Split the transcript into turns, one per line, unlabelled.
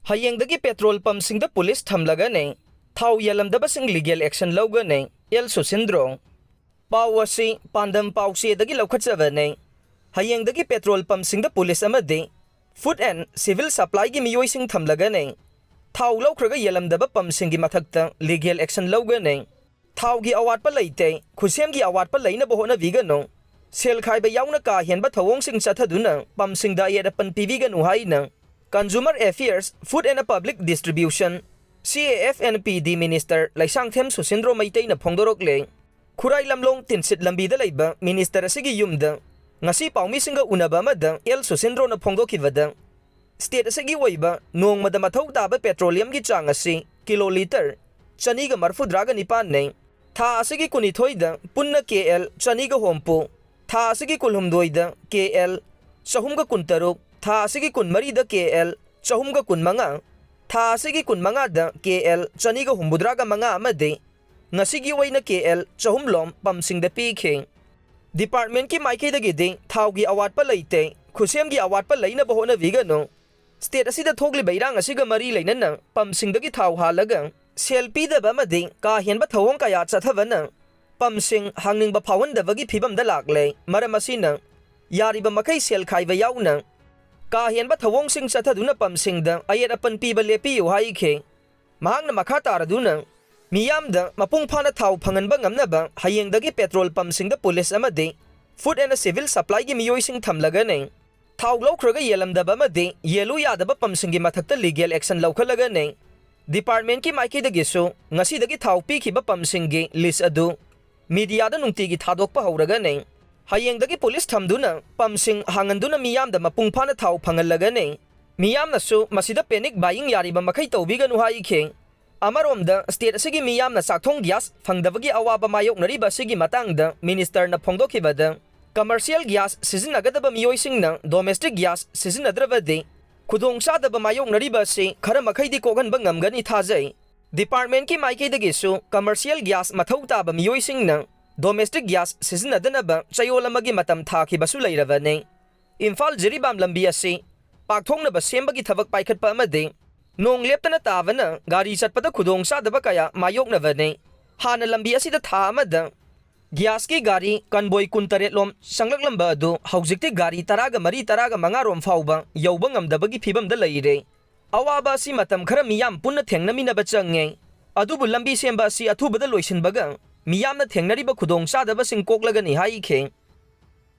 Hayengdagi Petrol Pumpsingda Police Thamlagani, Thao Yellamdabasing legal action Lougani, Susindro. Pawasi, Pandam Pausi dagi Loukhatsavani. Hayengdagi Petrol Pumpsingda Police Amadi, Food and Civil Supply gi miyoising Thamlagani. Thao Loukraga Yellamdaba Pumpsingi Mathakta, legal action Lougani. Thao gi awat pa laite, Khusem gi awat pa laina bohona vigano. Sel khai ba yauna ka hienba thawong sing chathaduna, Pumpsingda yadapan piviganu haina. Consumer Affairs, Food and Public Distribution, CAFNPD Minister Laisangthem Susindro Maitay na Phongdorokle. Khurai lamlong tinsit lambida laiba Minister asigi yumda. Ngasi paumisinga unaba mada Susindro na phongdokivada. State asigi waiba noong madamathau taba petroleum gi chang asi kiloliter chaniga marfudraga nipan ne. Tha asigi kunithoida punna KL chaniga hompu. Tha asigi kulhumdoida KL sahumga kuntaruk. Tha asigi kun marida KL chahumga kun manga. Tha asigi kun manga da KL chaniga humbudraga manga amade. Ngasigi waina KL chahumlom Pumpsingda pikhe. Department ki maikay dagi ding Thao gi awat pa laite, Khusem gi awat pa laina bahona vigano. State asida thogli bairang asiga mari lainan na Pumpsingda gi Thao halaga. Selfie da ba mading kahian ba thawong kaya chathavana. Pumpsing hangning ba phawan da bagi phibam da laklay. Maramasina yari ba makai sel khai ba yauna. Kahian ba thawong sing chathaduna Pumpsingda ayat apan piba lepi uhai khe. Mahang na makata araduna. Miyamda mapungphana Thao phangan ba ngamna ba Hayengdagi Petrol Pumpsingda Police amadi Food and Civil Supply gi miyoising Thamlagani. Thao Loukraga Yellamdaba amadi yelu yadaba Pumpsingi mathakta legal action Loukhalaganai. Department ki maikidagi su ngasidagi Thao pikhiba Pumpsingi list adu media da nungtigi thadokpa hauraganai. Hayengdagi Police thamduna Pumpsing hanganduna miyamda mapungphana Thao phangalagani. Miyamna su masida panic buying yariba makai tawbiganu haikhe. Amaromda state asigi miyamna sakthong gas phangdabagi awaba mayoknariba sigi matangda minister na phongdokibada commercial gas sizinnagadaba miyoisingna domestic gas sizinadravadi khudongchadaba mayoknariba si khara makhaidi kokhanba ngamgani thajai. Department ki maikaidagi su commercial gas mathau taba miyoisingna domestic gas sizinnadanaba chayolamagi matam thakibasu leiravani. Imphal Jiribam lambi asi pakthongnaba sembagi thabak paikhatpa amadi Nong leptana tavana gari chatpada khudongchadaba kaya mayoknavani. Hana lambi asida tha amada gas ki gari convoy 18 lom sanglaklamba adu haujikti gari taraga mari taraga mangarom fauba yauba ngamdabagi phibamda leire. Awaba si matam khara miyam punna thengnaminaba change. Adubu lambi semba si athubada loisinbaga miyamna thengnariba khudongchadaba sing koklagani haikhe.